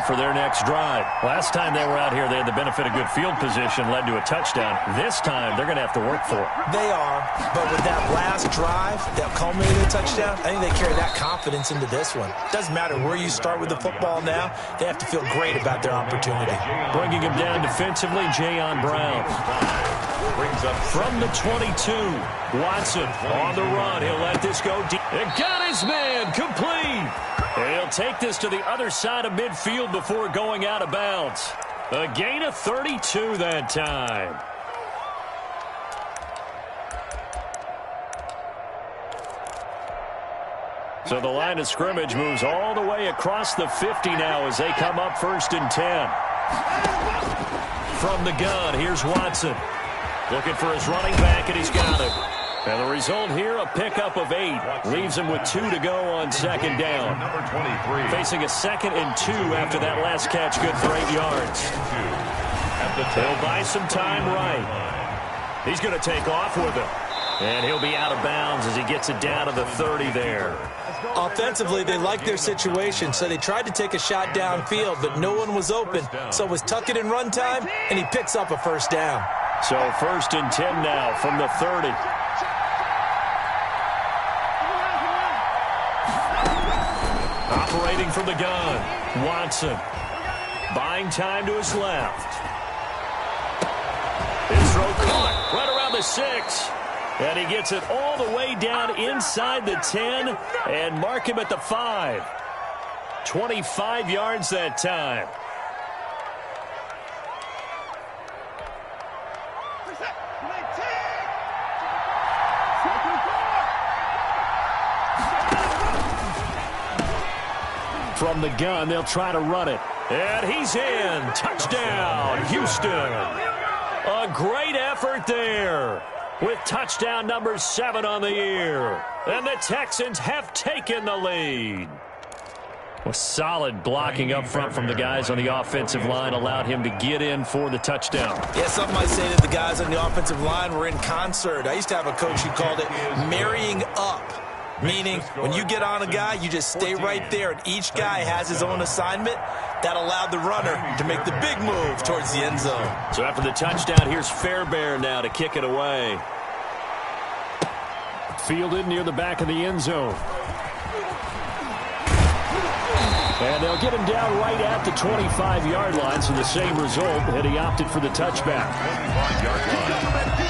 for their next drive. Last time they were out here, they had the benefit of good field position, led to a touchdown. This time, they're going to have to work for it. They are, but with that last drive that culminated in a touchdown, I think they carry that confidence into this one. Doesn't matter where you start with the football now, they have to feel great about their opportunity. Bringing him down defensively, Jayon Brown. From the 22, Watson on the run. He'll let this go deep. And got his man complete. And he'll take this to the other side of midfield before going out of bounds. A gain of 32 that time. So the line of scrimmage moves all the way across the 50 now as they come up 1st and 10. From the gun, here's Watson. Looking for his running back, and he's got it. And the result here, a pickup of 8. Leaves him with 2 to go on 2nd down. Facing a 2nd and 2 after that last catch, good for 8 yards. He'll buy some time right. He's going to take off with it. And he'll be out of bounds as he gets it down to the 30 there. Offensively, they liked their situation, so they tried to take a shot downfield, but no one was open. So it was tuck it in run time, and he picks up a 1st down. So 1st and 10 now from the 30. Operating from the gun, Watson. Buying time to his left. His throw caught right around the 6. And he gets it all the way down inside the 10 and mark him at the 5. 25 yards that time. From the gun, they'll try to run it. And he's in. Touchdown, Houston. A great effort there with touchdown number 7 on the year. And the Texans have taken the lead. Well, solid blocking up front from the guys on the offensive line allowed him to get in for the touchdown. Yeah, something I say to the guys on the offensive line were in concert. I used to have a coach who called it marrying up. Meaning, when you get on a guy, you just stay right there, and each guy has his own assignment. That allowed the runner to make the big move towards the end zone. So after the touchdown, here's Fairbairn now to kick it away. Fielded near the back of the end zone. And they'll get him down right at the 25-yard line, so the same result, and he opted for the touchback. 25-yard line.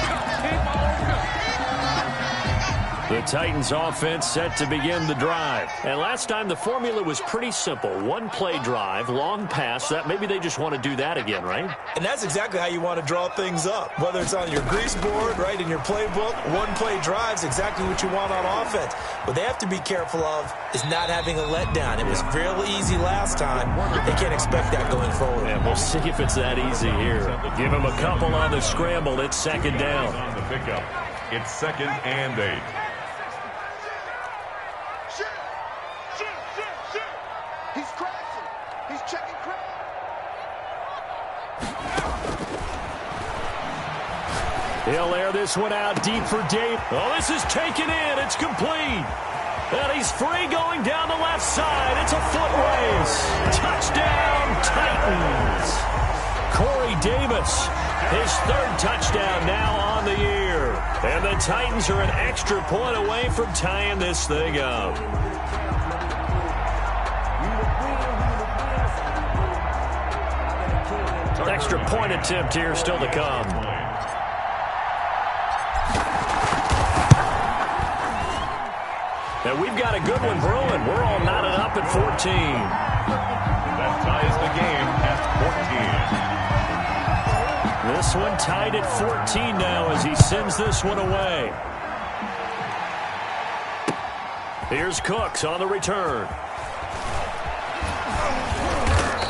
The Titans offense set to begin the drive. And last time the formula was pretty simple. One-play drive, long pass. That maybe they just want to do that again, right? And that's exactly how you want to draw things up. Whether it's on your grease board, right, in your playbook, one-play drive's exactly what you want on offense. What they have to be careful of is not having a letdown. It was real easy last time. They can't expect that going forward. And we'll see if it's that easy here. Give him a couple on the scramble. It's 2nd down. On the pickup, it's 2nd and 8. He'll air this one out deep for Dave. Oh, this is taken in. It's complete. And he's free going down the left side. It's a foot race. Touchdown, Titans. Corey Davis, his 3rd touchdown now on the year. And the Titans are an extra point away from tying this thing up. Extra point attempt here still to come. And we've got a good one brewing. We're all knotted up at 14. That ties the game at 14. This one tied at 14 now as he sends this one away. Here's Cooks on the return.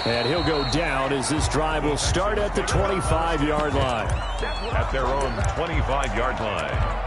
And he'll go down as this drive will start at the 25-yard line. At their own 25-yard line.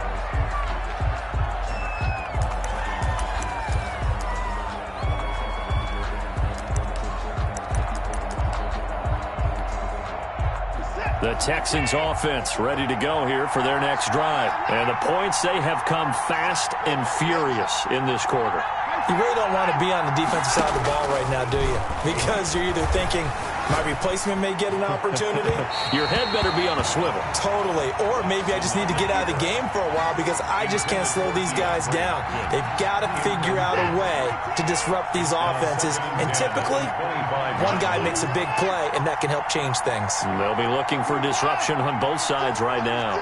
The Texans offense ready to go here for their next drive. And the points, they have come fast and furious in this quarter. You really don't want to be on the defensive side of the ball right now, do you? Because you're either thinking, my replacement may get an opportunity. Your head better be on a swivel. Totally. Or maybe I just need to get out of the game for a while because I just can't slow these guys down. They've got to figure out a way to disrupt these offenses. And typically, one guy makes a big play, and that can help change things. They'll be looking for disruption on both sides right now.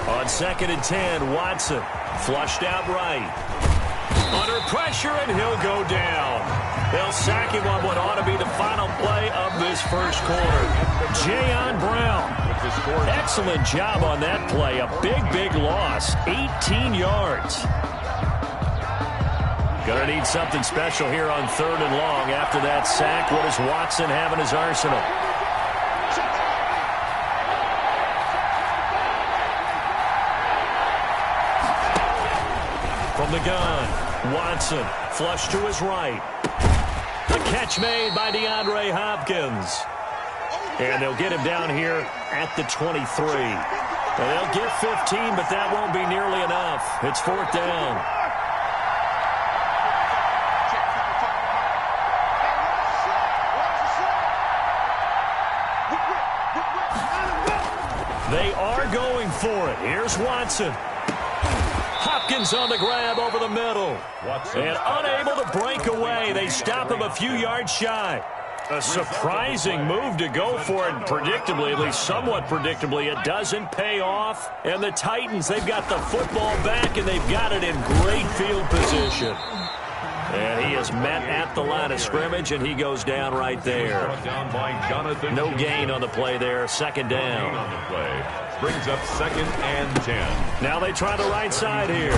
On 2nd and 10, Watson flushed out right. Under pressure, and he'll go down. They'll sack him on what ought to be the final play of this first quarter. Jayon Brown. Excellent job on that play. A big loss. 18 yards. Gonna need something special here on 3rd and long. After that sack, what does Watson have in his arsenal? From the gun, Watson flush to his right. The catch made by DeAndre Hopkins. And they'll get him down here at the 23. Well, they'll get 15, but that won't be nearly enough. It's 4th down. They are going for it. Here's Watson. Hopkins on the grab over the middle. And unable to break away. They stop him a few yards shy. A surprising move to go for it. Predictably, at least somewhat predictably, it doesn't pay off. And the Titans, they've got the football back, and they've got it in great field position. And he is met at the line of scrimmage, and he goes down right there. No gain on the play there. 2nd down. Brings up 2nd and 10. Now they try the right side here.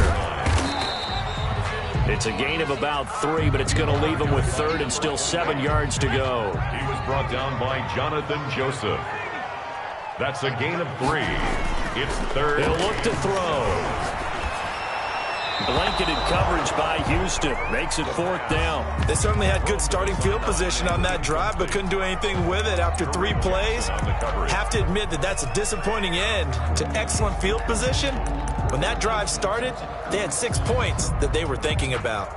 It's a gain of about 3, but it's going to leave him with 3rd and still 7 yards to go. He was brought down by Jonathan Joseph. That's a gain of 3. It's 3rd. He'll look to throw. Blanketed coverage by Houston. Makes it 4th down. They certainly had good starting field position on that drive, but couldn't do anything with it after 3 plays. Have to admit that that's a disappointing end to excellent field position. When that drive started, they had 6 points that they were thinking about.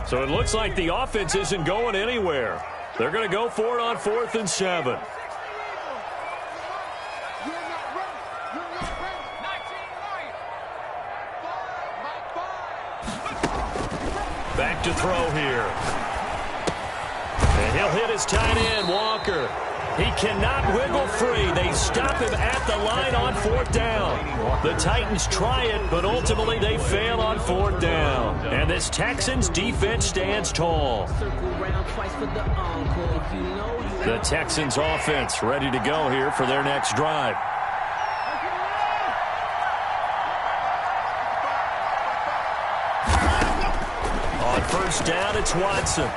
So it looks like the offense isn't going anywhere. They're going to go for it on 4th and 7. Back to throw here. And he'll hit his tight end, Walker. He cannot wiggle free. They stop him at the line on 4th down. The Titans try it, but ultimately they fail on 4th down. And this Texans defense stands tall. The Texans offense ready to go here for their next drive. On 1st down, it's Watson.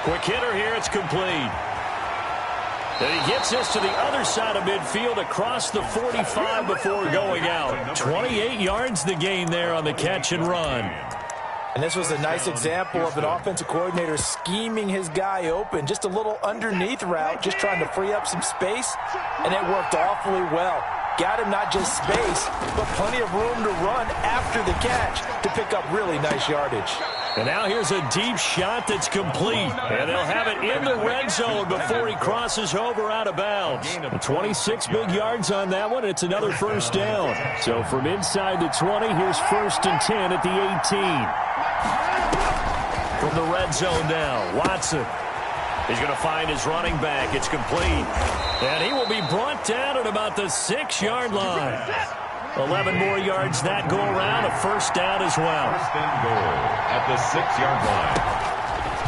Quick hitter here, it's complete. And he gets this to the other side of midfield across the 45 before going out. 28 yards the gain there on the catch and run. And this was a nice example of an offensive coordinator scheming his guy open. Just a little underneath route, just trying to free up some space, and it worked awfully well. Got him not just space, but plenty of room to run after the catch to pick up really nice yardage. And now here's a deep shot that's complete. And they'll have it in the red zone before he crosses over out of bounds. 26 big yards on that one. It's another 1st down. So from inside the 20, here's 1st and 10 at the 18. From the red zone now, Watson. He's going to find his running back. It's complete. And he will be brought down at about the 6-yard line. 11 more yards that go around. A 1st down as well. 1st and goal at the 6-yard line.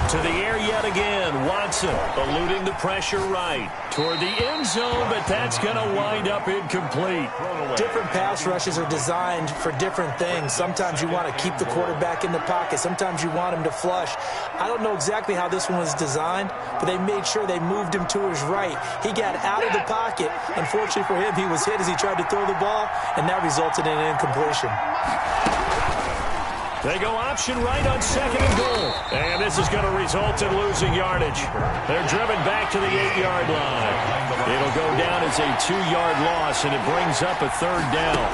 To the air yet again. Watson eluding the pressure right. Toward the end zone, but that's going to wind up incomplete. Different pass rushes are designed for different things. Sometimes you want to keep the quarterback in the pocket. Sometimes you want him to flush. I don't know exactly how this one was designed, but they made sure they moved him to his right. He got out of the pocket. Unfortunately for him, he was hit as he tried to throw the ball, and that resulted in an incompletion. They go option right on 2nd and goal. And this is going to result in losing yardage. They're driven back to the 8-yard line. It'll go down as a 2-yard loss, and it brings up a 3rd down.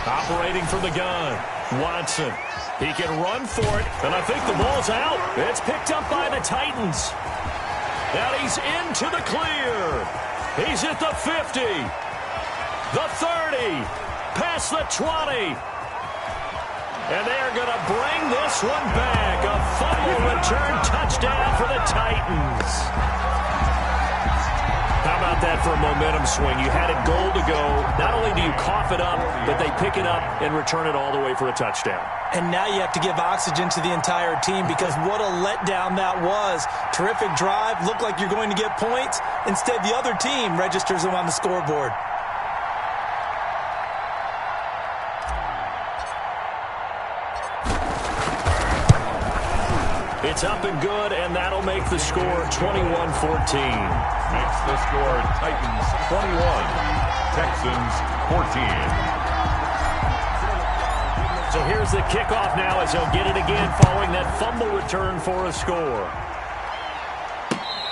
Operating from the gun, Watson. He can run for it, and I think the ball's out. It's picked up by the Titans. And he's into the clear. He's at the 50, the 30, past the 20. And they are going to bring this one back. A fumble return touchdown for the Titans. How about that for a momentum swing? You had it goal to go. Not only do you cough it up, but they pick it up and return it all the way for a touchdown. And now you have to give oxygen to the entire team because what a letdown that was. Terrific drive. Looked like you're going to get points. Instead, the other team registers them on the scoreboard. It's up and good, and that'll make the score 21-14. Makes the score Titans 21, Texans 14. So here's the kickoff now as he'll get it again following that fumble return for a score.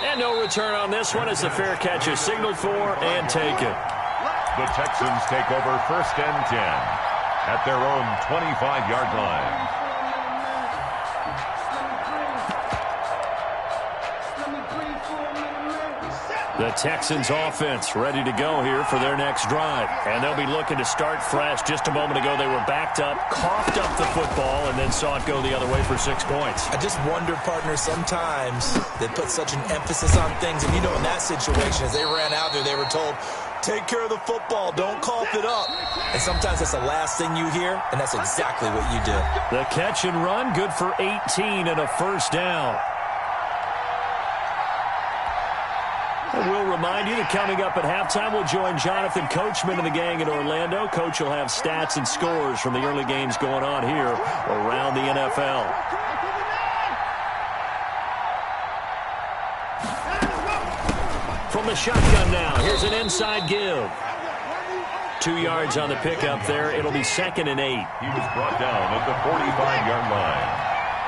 And no return on this one as the fair catch is signaled for and taken. The Texans take over 1st and 10 at their own 25-yard line. The Texans offense ready to go here for their next drive. And they'll be looking to start fresh. Just a moment ago, they were backed up, coughed up the football, and then saw it go the other way for 6 points. I just wonder, partner, sometimes they put such an emphasis on things. And, you know, in that situation, as they ran out there, they were told, take care of the football, don't cough it up. And sometimes that's the last thing you hear, and that's exactly what you do. The catch and run, good for 18 and a 1st down. We'll remind you that coming up at halftime, we'll join Jonathan Coachman and the gang in Orlando. Coach will have stats and scores from the early games going on here around the NFL. From the shotgun now, here's an inside give. 2 yards on the pickup there. It'll be 2nd and 8. He was brought down at the 45-yard line.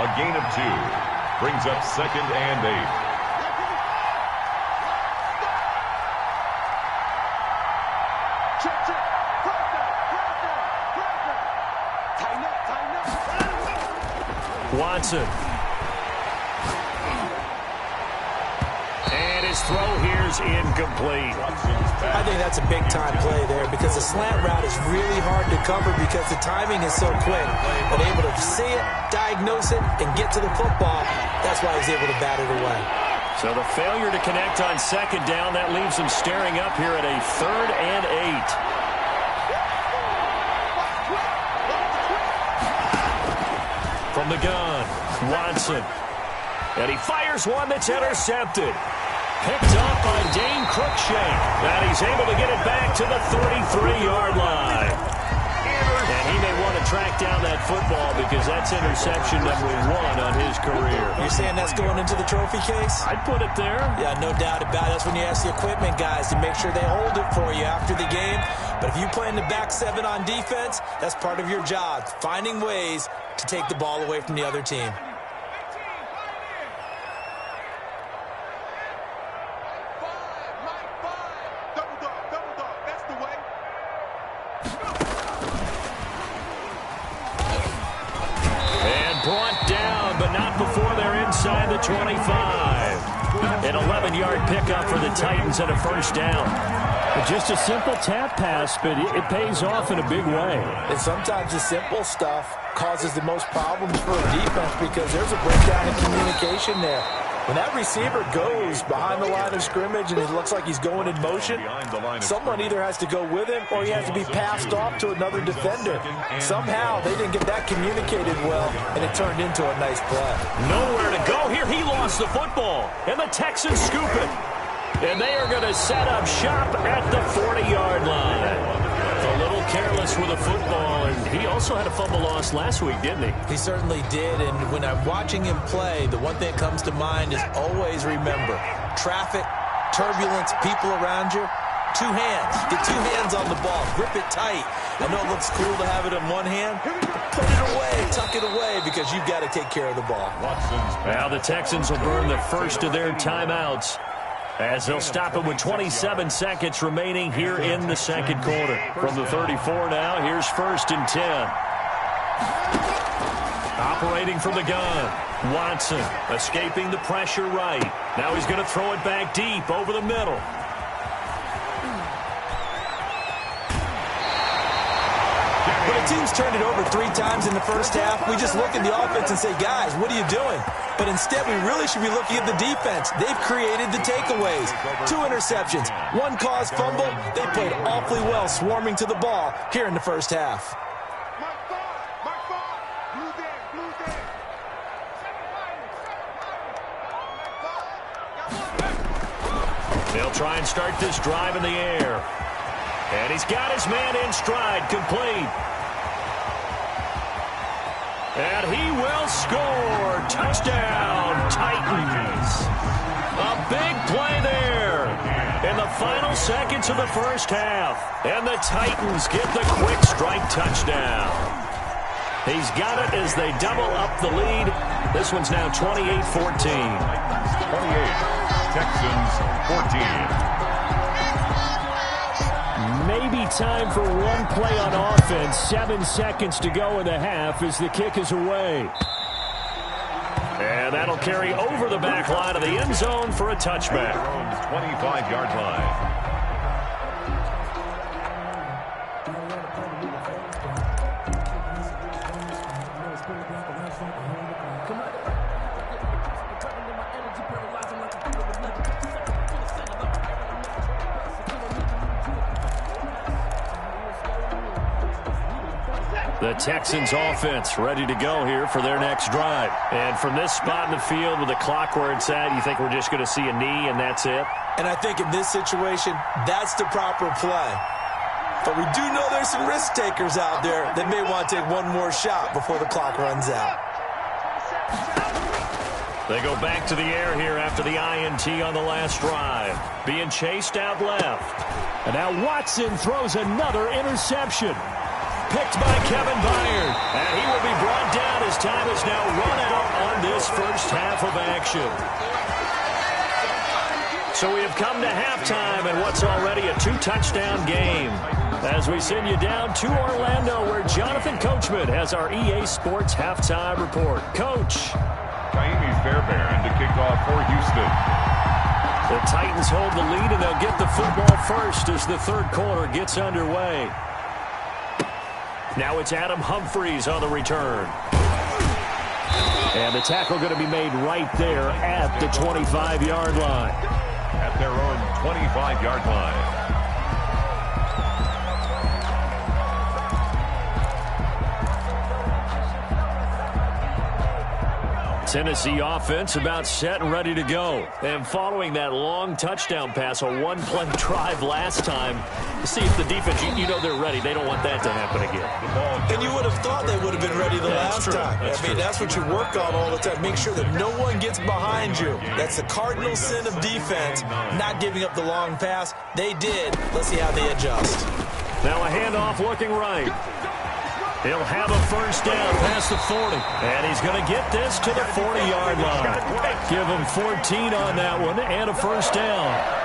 A gain of 2 brings up 2nd and 8. Watson. And his throw here is incomplete. I think that's a big-time play there because the slant route is really hard to cover because the timing is so quick. But able to see it, diagnose it, and get to the football, that's why he's able to bat it away. So the failure to connect on 2nd down, that leaves him staring up here at a 3rd and 8. From the gun, Watson. And he fires one that's intercepted. Picked up by Dane Cruikshank. And he's able to get it back to the 33-yard line. And he may want to track down that football because that's interception number 1 on his career. You're saying that's going into the trophy case? I'd put it there. Yeah, no doubt about it. That's when you ask the equipment guys to make sure they hold it for you after the game. But if you play in the back 7 on defense, that's part of your job, finding ways to take the ball away from the other team. And brought down, but not before they're inside the 25. An 11-yard pickup for the Titans and a 1st down. Just a simple tap pass, but it pays off in a big way. And sometimes the simple stuff causes the most problems for a defense because there's a breakdown in communication there. When that receiver goes behind the line of scrimmage and it looks like he's going in motion, someone either has to go with him or he has to be passed off to another defender. Somehow they didn't get that communicated well, and it turned into a nice play. Nowhere to go here. He lost the football, and the Texans scoop it. And they are going to set up shop at the 40-yard line. A little careless with a football, and he also had a fumble loss last week, didn't he? He certainly did, and when I'm watching him play, the one thing that comes to mind is always remember, traffic, turbulence, people around you, Two hands. Get two hands on the ball. Grip it tight. I know it looks cool to have it in one hand. Put it away. Tuck it away because you've got to take care of the ball. Now the Texans will burn the first of their timeouts as they'll stop it with 27 seconds remaining here in the second quarter. From the 34 now, here's 1st and 10. Operating from the gun. Watson escaping the pressure right. Now he's going to throw it back deep over the middle. When a team's turned it over 3 times in the first half, we just look at the offense and say, guys, what are you doing? But instead, we really should be looking at the defense. They've created the takeaways. 2 interceptions, 1 caused fumble. They played awfully well swarming to the ball here in the first half. They'll try and start this drive in the air. And he's got his man in stride, complete. And he will score. Touchdown, Titans. A big play there in the final seconds of the first half. And the Titans get the quick strike touchdown. He's got it as they double up the lead. This one's now 28-14. 28. Texans 14. Maybe time for one play on offense. 7 seconds to go in the half as the kick is away. And that'll carry over the back line of the end zone for a touchback. 25-yard line. The Texans offense ready to go here for their next drive. And from this spot in the field with the clock where it's at, you think we're just going to see a knee and that's it? And I think in this situation, that's the proper play. But we do know there's some risk takers out there that may want to take one more shot before the clock runs out. They go back to the air here after the INT on the last drive. Being chased out left. And now Watson throws another interception. Picked by Kevin Byard. And he will be brought down as time is now run out on this first half of action. So we have come to halftime in what's already a 2-touchdown game. As we send you down to Orlando where Jonathan Coachman has our EA Sports halftime report. Coach. Kaimi Fairbairn to kick off for Houston. The Titans hold the lead and they'll get the football first as the third quarter gets underway. Now it's Adam Humphries on the return. And the tackle going to be made right there at the 25-yard line. At their own 25-yard line. Tennessee offense about set and ready to go. And following that long touchdown pass, a one-play drive last time, see if the defense, you know they're ready. They don't want that to happen again. And you would have thought they would have been ready the last time. That's what you work on all the time. Make sure that no one gets behind you. That's the cardinal sin of defense, not giving up the long pass. They did. Let's see how they adjust. Now a handoff looking right. He'll have a first down past the 40. And he's going to get this to the 40-yard line. Give him 14 on that one and a first down.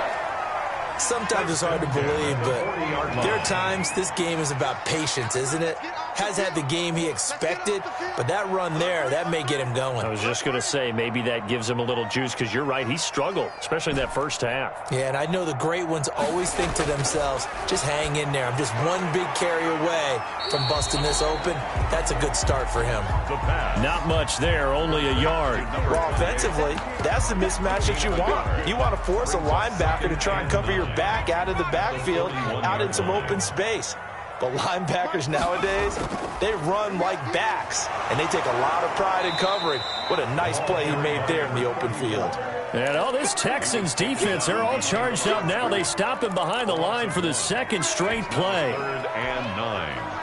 Sometimes it's hard to believe, but there are times this game is about patience, isn't it? Has had the game he expected, but that run there, that may get him going. I was just going to say, maybe that gives him a little juice because you're right, he struggled, especially in that first half. Yeah, and I know the great ones always think to themselves, just hang in there. I'm just one big carry away from busting this open. That's a good start for him. Not much there, only a yard. Well, offensively, that's the mismatch that you want. You want to force a linebacker to try and cover your back out of the backfield, out in some open space. But linebackers nowadays, they run like backs, and they take a lot of pride in covering. What a nice play he made there in the open field. And this Texans defense, they're all charged up now. They stop him behind the line for the second straight play. 3rd and 9.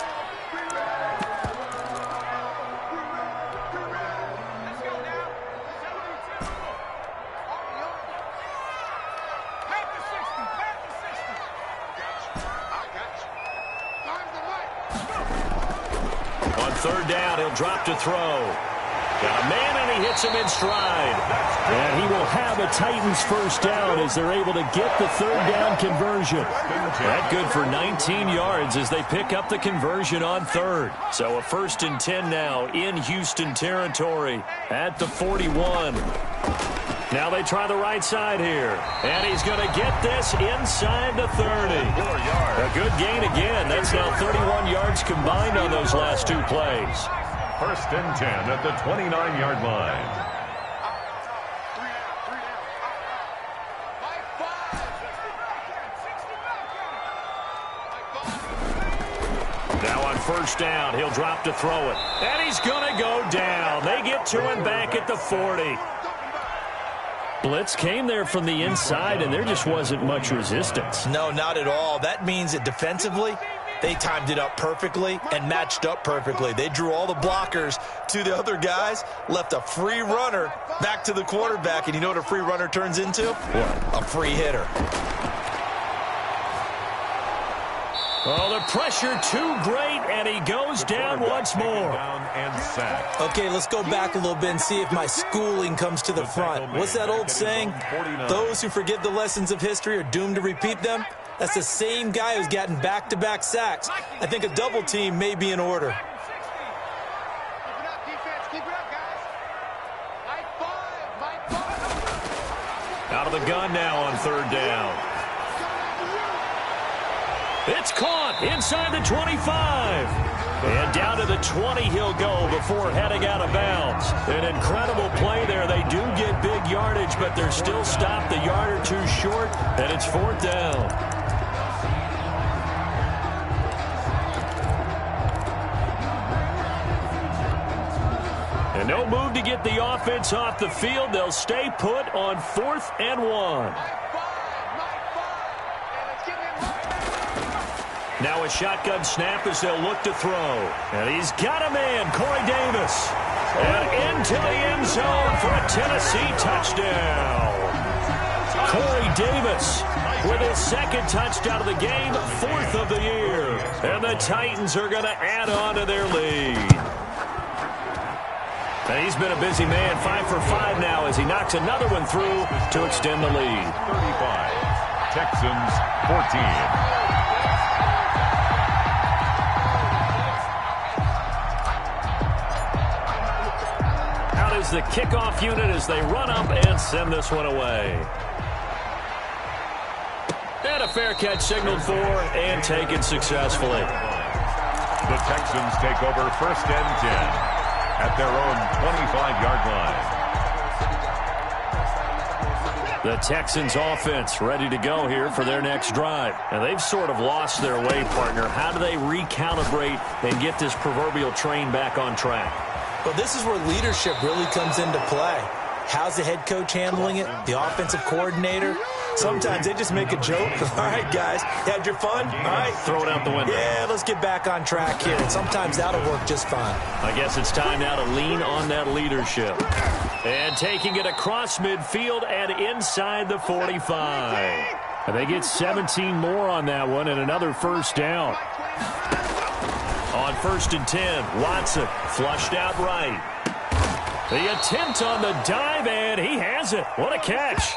third down. He'll drop to throw. Got a man, and he hits him in stride. And he will have a Titans first down as they're able to get the third down conversion. That good for 19 yards as they pick up the conversion on third. So a 1st and 10 now in Houston territory at the 41. Now they try the right side here. And he's going to get this inside the 30. A good gain again. That's now 31 yards combined on those last two plays. 1st and 10 at the 29-yard line. Now on 1st down, he'll drop to throw it. And he's going to go down. They get to him back at the 40. Blitz came there from the inside, and there just wasn't much resistance. No, not at all. That means that defensively, they timed it up perfectly and matched up perfectly. They drew all the blockers to the other guys, left a free runner back to the quarterback, and you know what a free runner turns into? What? A free hitter. Oh, the pressure too great, and he goes down once more. Okay, let's go back a little bit and see if my schooling comes to the front. What's that old saying? Those who forget the lessons of history are doomed to repeat them. That's the same guy who's gotten back-to-back sacks. I think a double team may be in order. Out of the gun now on 3rd down. It's caught inside the 25. And down to the 20 he'll go before heading out of bounds. An incredible play there. They do get big yardage, but they're still stopped a yard or two short, and it's 4th down. And no move to get the offense off the field. They'll stay put on 4th and 1. Now a shotgun snap as they'll look to throw. And he's got a man, Corey Davis. And into the end zone for a Tennessee touchdown. Corey Davis with his 2nd touchdown of the game, 4th of the year. And the Titans are going to add on to their lead. And he's been a busy man, 5 for 5 now as he knocks another one through to extend the lead. 35, Texans 14. Is the kickoff unit as they run up and send this one away. And a fair catch signaled for and taken successfully. The Texans take over 1st and 10 at their own 25-yard line. The Texans offense ready to go here for their next drive. And they've sort of lost their way, partner. How do they recalibrate and get this proverbial train back on track? Well, this is where leadership really comes into play. How's the head coach handling it? The offensive coordinator? Sometimes they just make a joke. All right, guys, you had your fun? All right. Throw it out the window. Yeah, let's get back on track here. And sometimes that'll work just fine. I guess it's time now to lean on that leadership. And taking it across midfield and inside the 45. And they get 17 more on that one and another 1st down. On 1st and 10, Watson flushed out right. The attempt on the dive, and he has it. What a catch.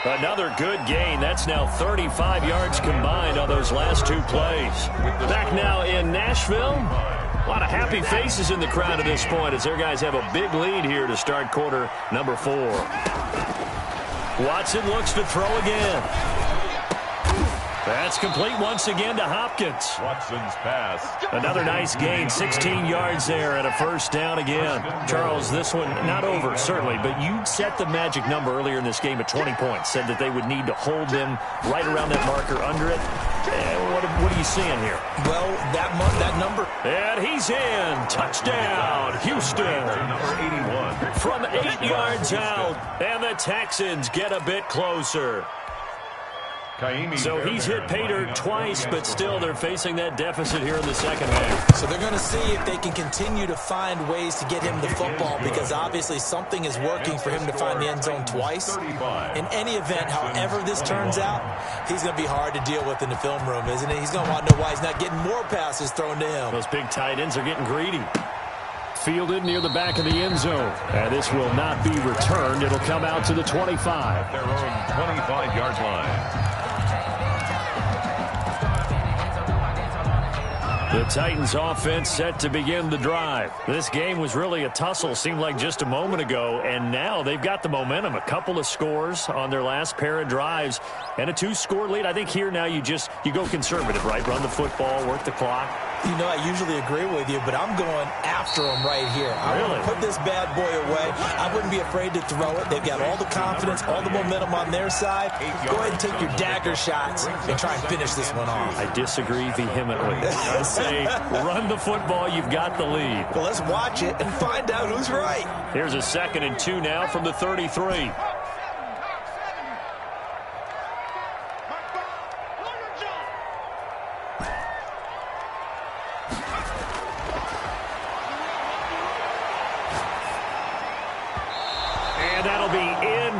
Another good gain. That's now 35 yards combined on those last two plays. Back now in Nashville. A lot of happy faces in the crowd at this point as their guys have a big lead here to start quarter number 4. Watson looks to throw again. That's complete once again to Hopkins. Watson's pass. Another nice gain, 16 yards there and a 1st down again. Charles, this one not over, certainly, but you set the magic number earlier in this game at 20 points, said that they would need to hold them right around that marker under it. What are you seeing here? Well, that number. And he's in. Touchdown, Houston. Number 81. From 8 yards out, and the Texans get a bit closer. So he's hit Pater twice, but still they're facing that deficit here in the second half. So they're going to see if they can continue to find ways to get him the football because obviously something is working for him to find the end zone twice. In any event, however this turns out, he's going to be hard to deal with in the film room, isn't he? He's going to want to know why he's not getting more passes thrown to him. Those big tight ends are getting greedy. fielded near the back of the end zone. And this will not be returned. It'll come out to the 25. Their own 25-yard line. The Titans offense set to begin the drive. This game was really a tussle, seemed like just a moment ago, and now they've got the momentum. A couple of scores on their last pair of drives and a 2-score lead. I think here now you go conservative, right? Run the football, work the clock. You know, I usually agree with you, but I'm going after him right here. I want to put this bad boy away. I wouldn't be afraid to throw it. They've got all the confidence, all the momentum on their side. Go ahead and take your dagger shots and try and finish this one off. I disagree vehemently. I say run the football. You've got the lead. Well, let's watch it and find out who's right. Here's a 2nd and 2 now from the 33.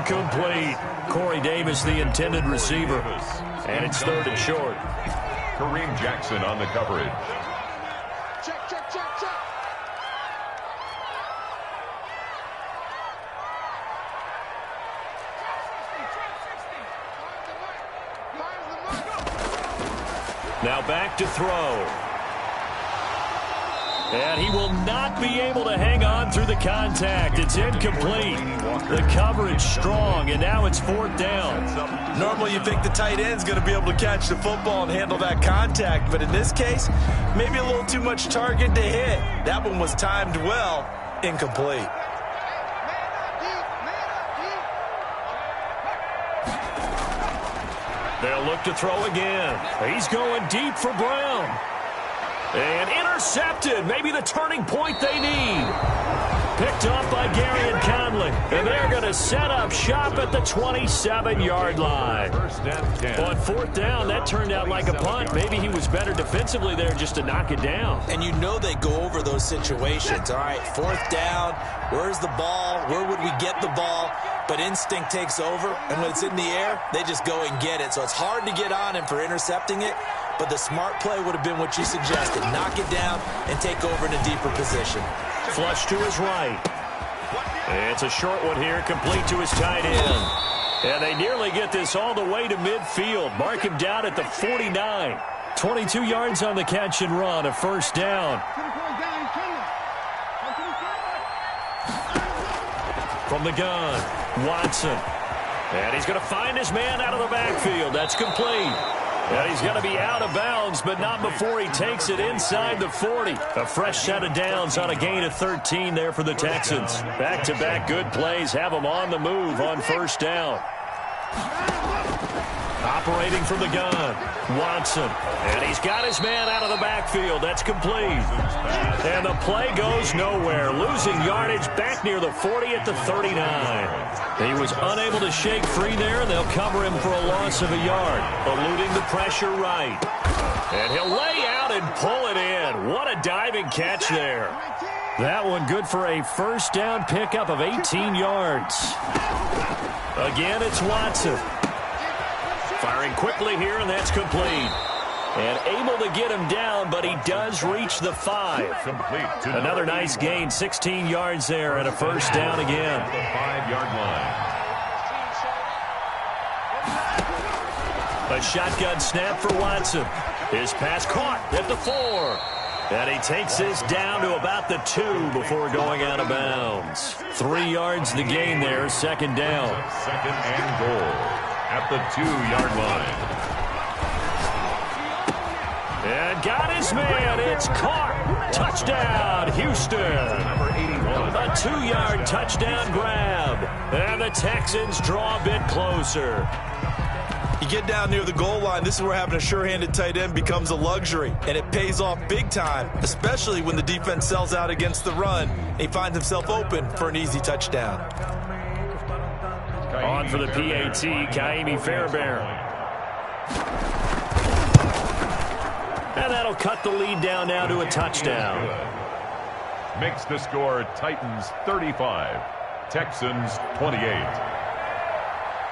Complete. Corey Davis, the intended receiver. And it's 3rd and short. Kareem Jackson on the coverage. Check. Now back to throw. And he will not be able to hang on through the contact. It's incomplete. The coverage strong, and now it's 4th down. Normally you think the tight end's going to be able to catch the football and handle that contact, but in this case, maybe a little too much target to hit. That one was timed well, incomplete. They'll look to throw again. He's going deep for Brown. And intercepted. Maybe the turning point they need. Picked up by Gary and Conley. And they're going to set up shop at the 27-yard line. On 4th down, that turned out like a punt. Maybe he was better defensively there just to knock it down. And you know they go over those situations. All right, 4th down. Where's the ball? Where would we get the ball? But instinct takes over. And when it's in the air, they just go and get it. So it's hard to get on him for intercepting it. But the smart play would have been what you suggested. Knock it down and take over in a deeper position. Flush to his right. It's a short one here, complete to his tight end. And they nearly get this all the way to midfield. Mark him down at the 49. 22 yards on the catch and run, a 1st down. From the gun, Watson. And he's going to find his man out of the backfield. That's complete. And he's going to be out of bounds, but not before he takes it inside the 40. A fresh set of downs on a gain of 13 there for the Texans. Back-to-back good plays have them on the move on 1st down. Operating from the gun, Watson. And he's got his man out of the backfield. That's complete. And the play goes nowhere. Losing yardage back near the 40 at the 39. He was unable to shake free there, and they'll cover him for a loss of a yard. Eluding the pressure right. And he'll lay out and pull it in. What a diving catch there. That one good for a 1st down pickup of 18 yards. Again, it's Watson. Firing quickly here, and that's complete. And able to get him down, but he does reach the 5. Another nice gain, 16 yards there, and a 1st down again. The 5-yard line. A shotgun snap for Watson. His pass caught at the 4. And he takes this down to about the 2 before going out of bounds. 3 yards the gain there, 2nd down. 2nd and goal at the 2-yard line. And got his man. It's caught. Touchdown, Houston. A 2-yard touchdown grab. And the Texans draw a bit closer. You get down near the goal line, this is where having a sure-handed tight end becomes a luxury. And it pays off big time, especially when the defense sells out against the run. And he finds himself open for an easy touchdown. On for the PAT, Kaimi Fairbairn. And that'll cut the lead down now to a touchdown. Makes the score Titans 35, Texans 28.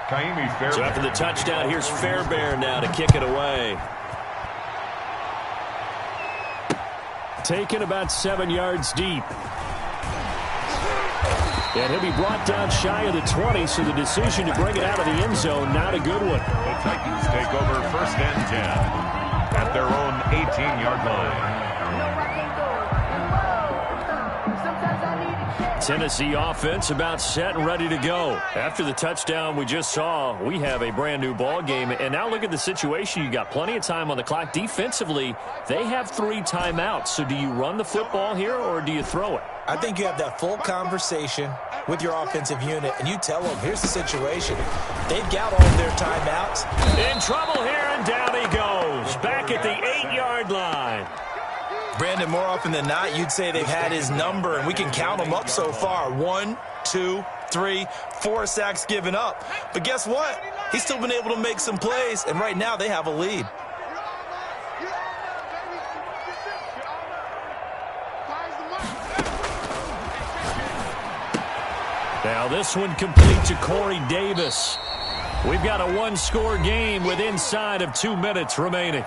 Kaimi Fairbairn. So after the touchdown, here's Fairbairn now to kick it away. Taken about 7 yards deep. And he'll be brought down shy of the 20, so the decision to bring it out of the end zone, not a good one. The Titans take over 1st and 10 at their own 18-yard line. Tennessee offense about set and ready to go. After the touchdown we just saw, we have a brand new ball game. And now look at the situation. You got plenty of time on the clock. Defensively, they have 3 timeouts. So do you run the football here or do you throw it? I think you have that full conversation with your offensive unit, and you tell them, here's the situation. They've got all of their timeouts. In trouble here, and down he goes. Back at the 8-yard line. Brandon, more often than not, you'd say they've had his number, and we can count them up so far. 1, 2, 3, 4 sacks given up. But guess what? He's still been able to make some plays, and right now they have a lead. Now this one complete to Corey Davis. We've got a 1-score game with inside of 2 minutes remaining.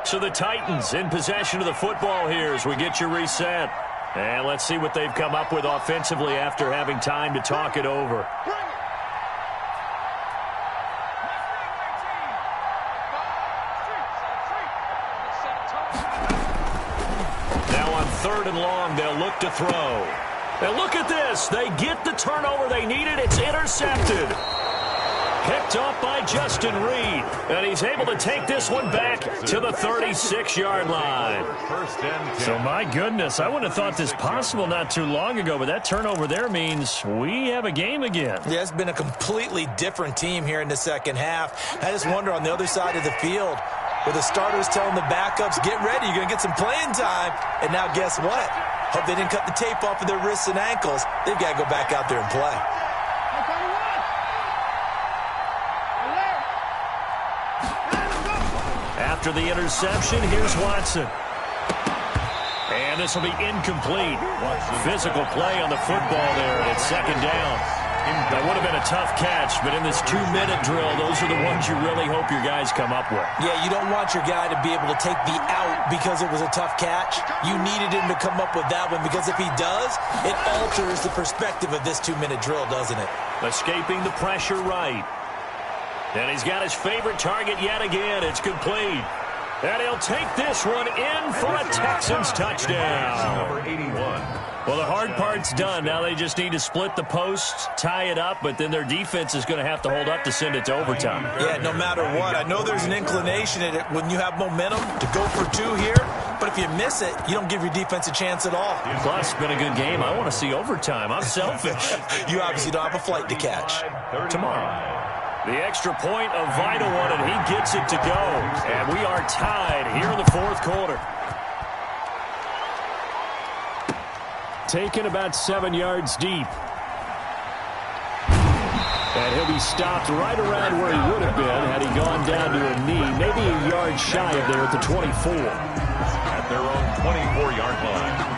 So the Titans in possession of the football here as we get you reset. And let's see what they've come up with offensively after having time to talk it over. Now on 3rd and long, they'll look to throw. And look at this. They get the turnover they needed. It's intercepted. Picked off by Justin Reed. And he's able to take this one back to the 36-yard line. So, my goodness, I wouldn't have thought this possible not too long ago, but that turnover there means we have a game again. Yeah, it's been a completely different team here in the second half. I just wonder on the other side of the field, where the starters telling the backups, get ready, you're going to get some playing time. And now guess what? Hope they didn't cut the tape off of their wrists and ankles. They've got to go back out there and play. After the interception, here's Watson. And this will be incomplete. Physical play on the football there, and it's 2nd down. That would have been a tough catch, but in this 2-minute drill, those are the ones you really hope your guys come up with. Yeah, you don't want your guy to be able to take the out because it was a tough catch. You needed him to come up with that one because if he does, it alters the perspective of this 2-minute drill, doesn't it? Escaping the pressure right. And he's got his favorite target yet again. It's complete. And he'll take this one in for a Texans touchdown. Number 81. Well, the hard part's done. Now they just need to split the posts, tie it up, but then their defense is going to have to hold up to send it to overtime. Yeah, no matter what. I know there's an inclination in it when you have momentum to go for 2 here, but if you miss it, you don't give your defense a chance at all. Plus, it's been a good game. I want to see overtime. I'm selfish. You obviously don't have a flight to catch. Tomorrow. The extra point, a vital one, and he gets it to go. And we are tied here in the 4th quarter. Taken about 7 yards deep. And he'll be stopped right around where he would have been had he gone down to a knee, maybe a yard shy of there at the 24. At their own 24-yard line.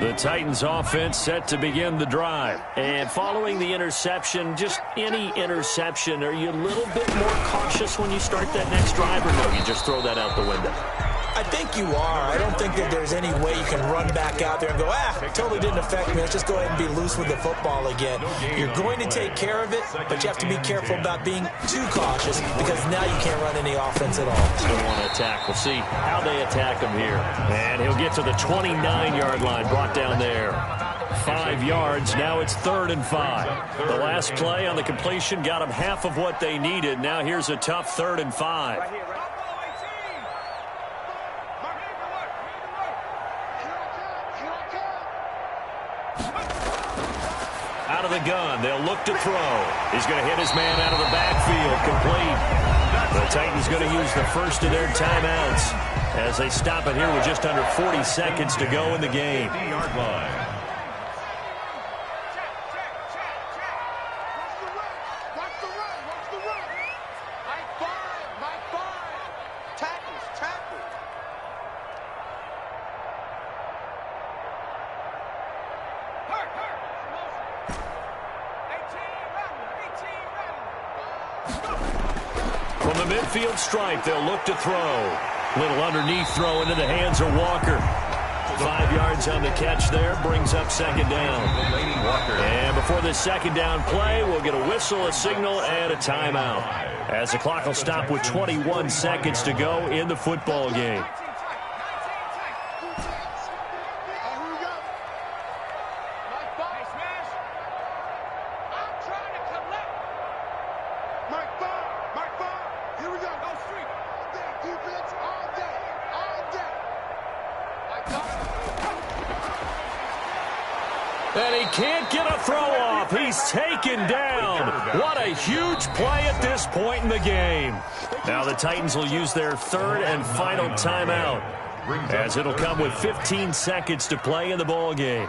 The Titans offense set to begin the drive. And following the interception, just any interception, are you a little bit more cautious when you start that next drive, or no, you just throw that out the window? I think you are. I don't think that there's any way you can run back out there and go, it totally didn't affect me. Let's just go ahead and be loose with the football again. You're going to take care of it, but you have to be careful about being too cautious because now you can't run any offense at all. Still want to attack. We'll see how they attack him here. And he'll get to the 29-yard line, brought down there. 5 yards. Now it's 3rd and 5. The last play on the completion got them half of what they needed. Now here's a tough 3rd and 5. Out of the gun, they'll look to throw. He's going to hit his man out of the backfield, complete. The Titans going to use the first of their timeouts as they stop it here with just under 40 seconds to go in the game. 50-yard line. the midfield stripe, they'll look to throw. Little underneath throw into the hands of Walker. 5 yards on the catch there, brings up second down. And before this second down play, we'll get a whistle, a signal, and a timeout, as the clock will stop with 21 seconds to go in the football game. And he can't get a throw off. He's taken down. What a huge play at this point in the game. Now the Titans will use their third and final timeout, as it'll come with 15 seconds to play in the ball game.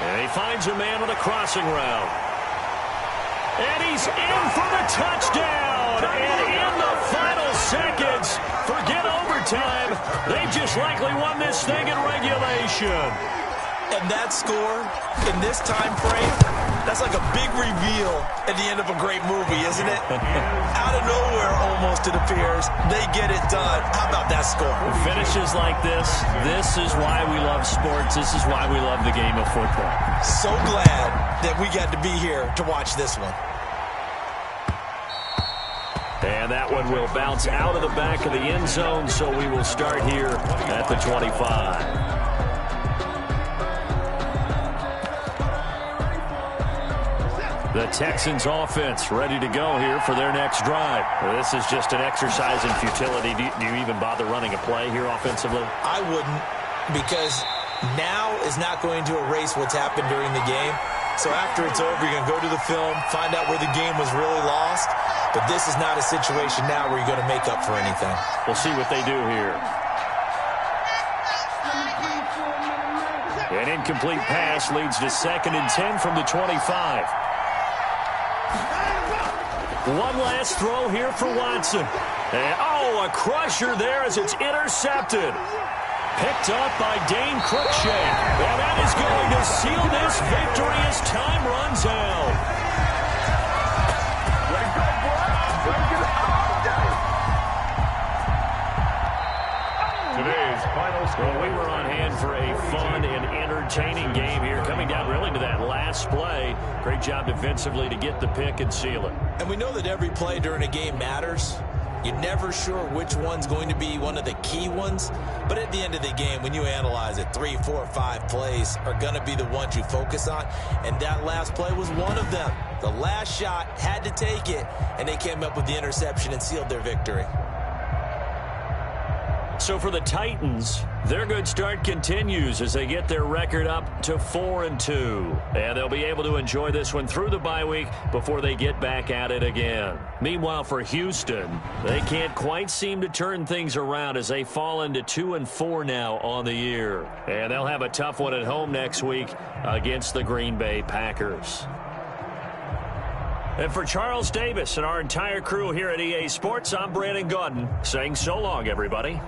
And he finds a man on a crossing route. And he's in for the touchdown. And in the final seconds, forget overtime. They just likely won this thing in regulation. And that score in this time frame, that's like a big reveal at the end of a great movie, isn't it? Out of nowhere, almost, it appears, they get it done. How about that score? Finishes like this is why we love sports. This is why we love the game of football. So glad that we got to be here to watch this one. And that one will bounce out of the back of the end zone, so we will start here at the 25. The Texans offense ready to go here for their next drive. This is just an exercise in futility. Do you even bother running a play here offensively? I wouldn't, because now is not going to erase what's happened during the game. So after it's over, you're going to go to the film, find out where the game was really lost. But this is not a situation now where you're going to make up for anything. We'll see what they do here. An incomplete pass leads to 2nd and 10 from the 25. One last throw here for Watson. And, a crusher there as it's intercepted. Picked up by Dane Cruikshank. And that is going to seal this victory as time runs out. Today's final score. Well, we were on hand for a fun and entertaining game here, coming down really to that last play. Great job defensively to get the pick and seal it. And we know that every play during a game matters. You're never sure which one's going to be one of the key ones. But at the end of the game, when you analyze it, 3, 4, 5 plays are going to be the ones you focus on. And that last play was one of them. The last shot had to take it, and they came up with the interception and sealed their victory. So for the Titans, their good start continues as they get their record up to 4-2. And they'll be able to enjoy this one through the bye week before they get back at it again. Meanwhile, for Houston, they can't quite seem to turn things around as they fall into 2-4 now on the year. And they'll have a tough one at home next week against the Green Bay Packers. And for Charles Davis and our entire crew here at EA Sports, I'm Brandon Gaudin saying so long, everybody.